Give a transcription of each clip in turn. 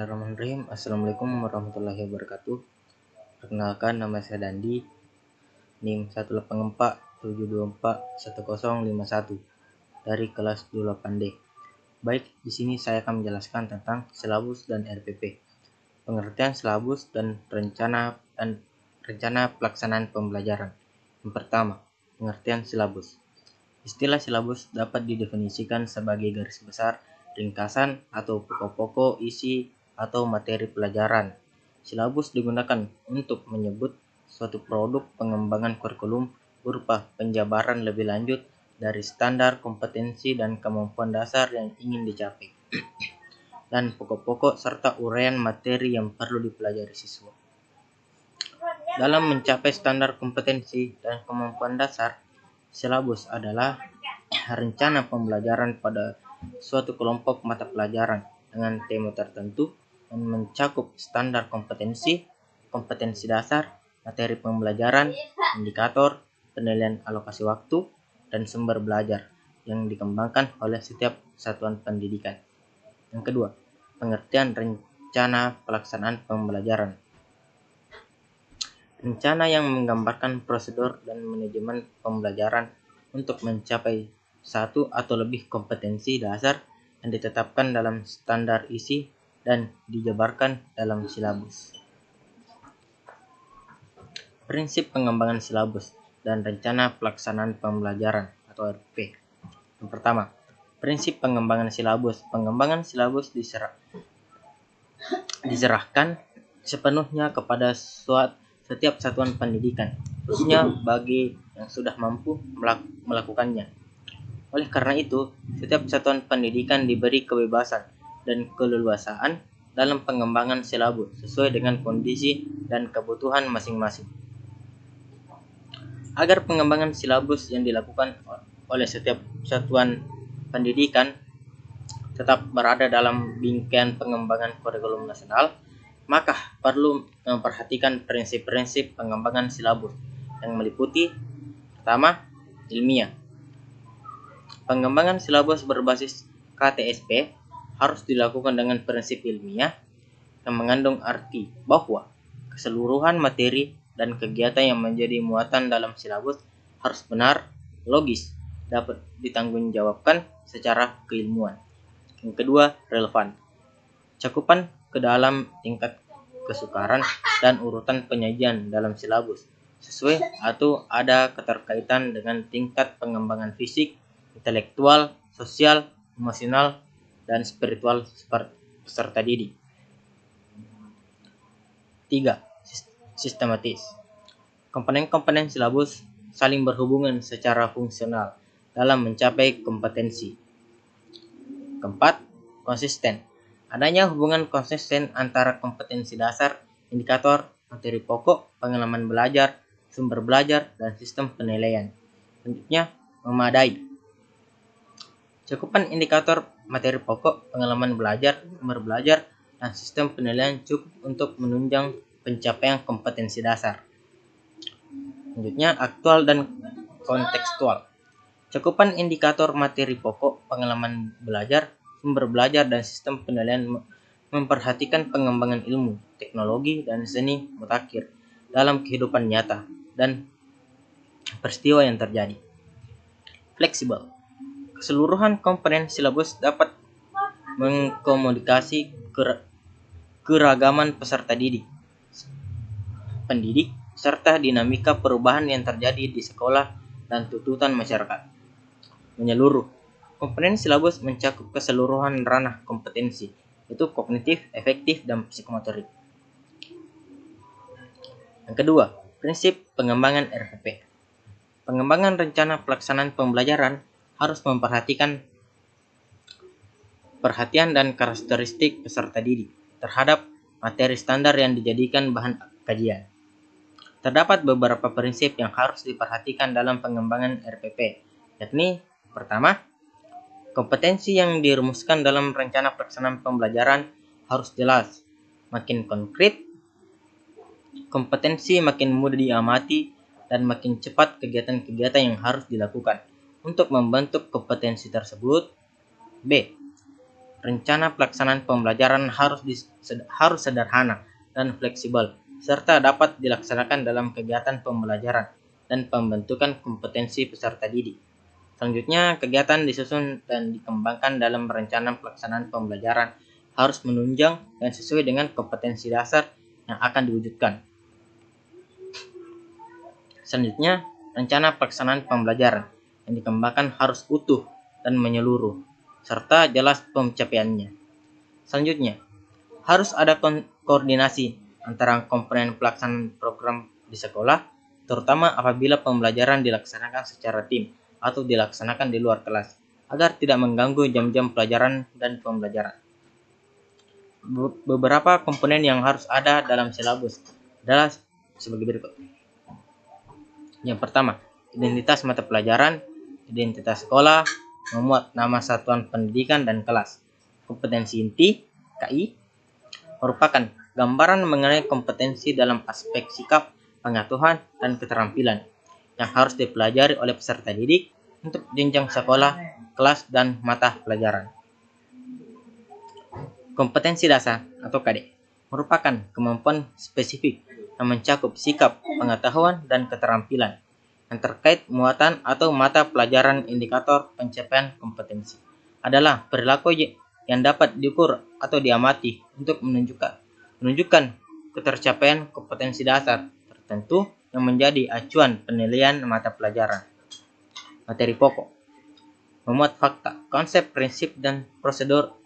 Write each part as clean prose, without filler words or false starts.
Bismillahirrahmanirrahim. Assalamualaikum warahmatullahi wabarakatuh. Perkenalkan, nama saya Dandi, NIM 18472411051 dari kelas 28D. Baik, di sini saya akan menjelaskan tentang silabus dan RPP. Pengertian silabus dan rencana pelaksanaan pembelajaran. Yang pertama, pengertian silabus. Istilah silabus dapat didefinisikan sebagai garis besar, ringkasan, atau pokok-pokok isi atau materi pelajaran. Silabus digunakan untuk menyebut suatu produk pengembangan kurikulum berupa penjabaran lebih lanjut dari standar kompetensi dan kemampuan dasar yang ingin dicapai, dan pokok-pokok serta uraian materi yang perlu dipelajari siswa. Dalam mencapai standar kompetensi dan kemampuan dasar, silabus adalah rencana pembelajaran pada suatu kelompok mata pelajaran dengan tema tertentu dan mencakup standar kompetensi, kompetensi dasar, materi pembelajaran, indikator, penilaian alokasi waktu, dan sumber belajar yang dikembangkan oleh setiap satuan pendidikan. Yang kedua, pengertian rencana pelaksanaan pembelajaran. Rencana yang menggambarkan prosedur dan manajemen pembelajaran untuk mencapai satu atau lebih kompetensi dasar yang ditetapkan dalam standar isi dan dijabarkan dalam silabus. Prinsip pengembangan silabus dan rencana pelaksanaan pembelajaran atau RP. Yang pertama, prinsip pengembangan silabus. Pengembangan silabus diserahkan sepenuhnya kepada setiap satuan pendidikan, khususnya bagi yang sudah mampu melakukannya. Oleh karena itu, setiap satuan pendidikan diberi kebebasan dan keleluasaan dalam pengembangan silabus sesuai dengan kondisi dan kebutuhan masing-masing. Agar pengembangan silabus yang dilakukan oleh setiap satuan pendidikan tetap berada dalam bingkai pengembangan kurikulum nasional, maka perlu memperhatikan prinsip-prinsip pengembangan silabus yang meliputi: pertama, ilmiah. Pengembangan silabus berbasis KTSP harus dilakukan dengan prinsip ilmiah yang mengandung arti bahwa keseluruhan materi dan kegiatan yang menjadi muatan dalam silabus harus benar, logis, dapat ditanggungjawabkan secara keilmuan. Yang kedua, relevan. Cakupan ke dalam tingkat kesukaran dan urutan penyajian dalam silabus sesuai atau ada keterkaitan dengan tingkat pengembangan fisik, intelektual, sosial, emosional, dan spiritual peserta didik. 3. Sistematis. Komponen-komponen silabus saling berhubungan secara fungsional dalam mencapai kompetensi. Keempat, konsisten. Adanya hubungan konsisten antara kompetensi dasar, indikator, materi pokok, pengalaman belajar, sumber belajar, dan sistem penilaian. Selanjutnya, memadai. Cakupan indikator, materi pokok, pengalaman belajar, sumber belajar, dan sistem penilaian cukup untuk menunjang pencapaian kompetensi dasar. Selanjutnya, aktual dan kontekstual. Cakupan indikator, materi pokok, pengalaman belajar, sumber belajar, dan sistem penilaian memperhatikan pengembangan ilmu, teknologi, dan seni mutakhir dalam kehidupan nyata dan peristiwa yang terjadi. Fleksibel. Keseluruhan komponen silabus dapat mengkomunikasi keragaman peserta didik, pendidik, serta dinamika perubahan yang terjadi di sekolah dan tuntutan masyarakat. Menyeluruh. Komponen silabus mencakup keseluruhan ranah kompetensi, yaitu kognitif, efektif, dan psikomotorik. Yang kedua, prinsip pengembangan RPP. Pengembangan rencana pelaksanaan pembelajaran harus memperhatikan perhatian dan karakteristik peserta didik terhadap materi standar yang dijadikan bahan kajian. Terdapat beberapa prinsip yang harus diperhatikan dalam pengembangan RPP, yakni pertama, kompetensi yang dirumuskan dalam rencana pelaksanaan pembelajaran harus jelas. Makin konkret, kompetensi makin mudah diamati dan makin cepat kegiatan-kegiatan yang harus dilakukan untuk membentuk kompetensi tersebut. B. rencana pelaksanaan pembelajaran harus sederhana dan fleksibel, serta dapat dilaksanakan dalam kegiatan pembelajaran dan pembentukan kompetensi peserta didik. Selanjutnya, kegiatan disusun dan dikembangkan dalam rencana pelaksanaan pembelajaran harus menunjang dan sesuai dengan kompetensi dasar yang akan diwujudkan. Selanjutnya, rencana pelaksanaan pembelajaran yang dikembangkan harus utuh dan menyeluruh, serta jelas pencapaiannya. Selanjutnya, harus ada koordinasi antara komponen pelaksanaan program di sekolah, terutama apabila pembelajaran dilaksanakan secara tim atau dilaksanakan di luar kelas, agar tidak mengganggu jam-jam pelajaran dan pembelajaran. Beberapa komponen yang harus ada dalam silabus adalah sebagai berikut. Yang pertama, identitas mata pelajaran, identitas sekolah, memuat nama satuan pendidikan dan kelas. Kompetensi inti, KI, merupakan gambaran mengenai kompetensi dalam aspek sikap, pengetahuan, dan keterampilan yang harus dipelajari oleh peserta didik untuk jenjang sekolah, kelas, dan mata pelajaran. Kompetensi dasar atau KD merupakan kemampuan spesifik yang mencakup sikap, pengetahuan, dan keterampilan yang terkait muatan atau mata pelajaran. Indikator pencapaian kompetensi adalah perilaku yang dapat diukur atau diamati untuk menunjukkan ketercapaian kompetensi dasar tertentu yang menjadi acuan penilaian mata pelajaran. Materi pokok memuat fakta, konsep, prinsip, dan prosedur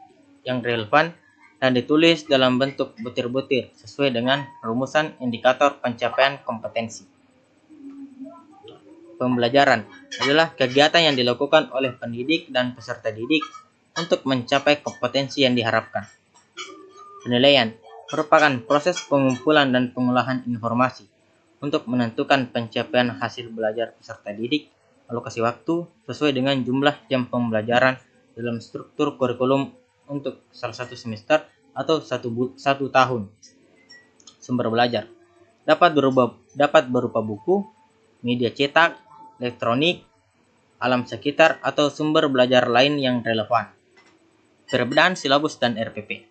yang relevan dan ditulis dalam bentuk butir-butir sesuai dengan rumusan indikator pencapaian kompetensi. Pembelajaran adalah kegiatan yang dilakukan oleh pendidik dan peserta didik untuk mencapai kompetensi yang diharapkan. Penilaian merupakan proses pengumpulan dan pengolahan informasi untuk menentukan pencapaian hasil belajar peserta didik, alokasi waktu sesuai dengan jumlah jam pembelajaran dalam struktur kurikulum untuk salah satu semester atau satu tahun. Sumber belajar dapat berupa buku, media cetak, elektronik, alam sekitar, atau sumber belajar lain yang relevan. Perbedaan silabus dan RPP.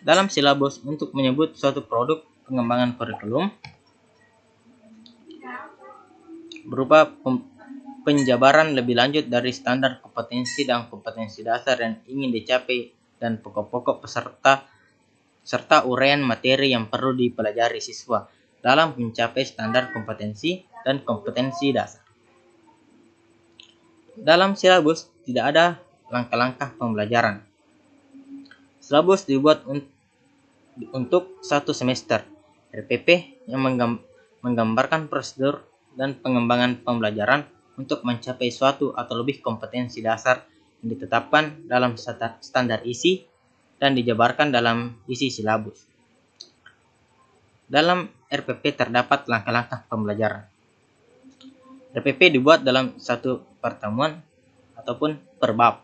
Dalam silabus untuk menyebut suatu produk pengembangan kurikulum berupa penjabaran lebih lanjut dari standar kompetensi dan kompetensi dasar yang ingin dicapai dan pokok-pokok peserta serta uraian materi yang perlu dipelajari siswa dalam mencapai standar kompetensi dan kompetensi dasar. Dalam silabus tidak ada langkah-langkah pembelajaran. Silabus dibuat untuk satu semester. RPP yang menggambarkan prosedur dan pengembangan pembelajaran untuk mencapai suatu atau lebih kompetensi dasar yang ditetapkan dalam standar isi dan dijabarkan dalam isi silabus. Dalam RPP terdapat langkah-langkah pembelajaran. RPP dibuat dalam satu pertemuan ataupun per bab.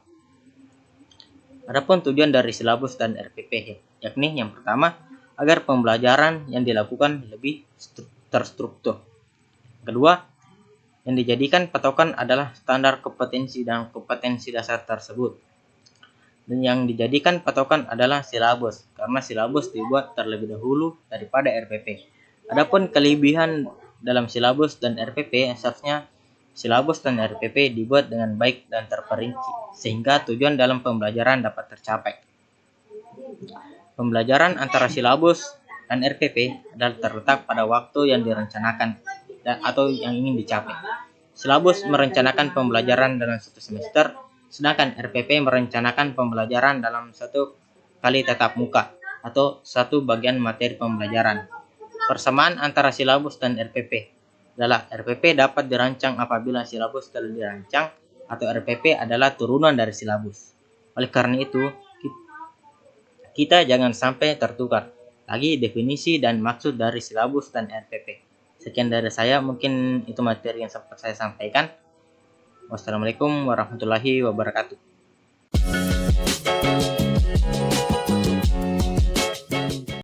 Adapun tujuan dari silabus dan RPP yakni yang pertama, agar pembelajaran yang dilakukan lebih terstruktur. Kedua, yang dijadikan patokan adalah standar kompetensi dan kompetensi dasar tersebut. Dan yang dijadikan patokan adalah silabus, karena silabus dibuat terlebih dahulu daripada RPP. Adapun kelebihan dalam silabus dan RPP, seharusnya silabus dan RPP dibuat dengan baik dan terperinci, sehingga tujuan dalam pembelajaran dapat tercapai. Pembelajaran antara silabus dan RPP adalah terletak pada waktu yang direncanakan atau yang ingin dicapai. Silabus merencanakan pembelajaran dalam satu semester, sedangkan RPP merencanakan pembelajaran dalam satu kali tatap muka atau satu bagian materi pembelajaran. Persamaan antara silabus dan RPP adalah RPP dapat dirancang apabila silabus telah dirancang, atau RPP adalah turunan dari silabus. Oleh karena itu, kita jangan sampai tertukar lagi definisi dan maksud dari silabus dan RPP. Sekian dari saya, mungkin itu materi yang sempat saya sampaikan. Wassalamualaikum warahmatullahi wabarakatuh.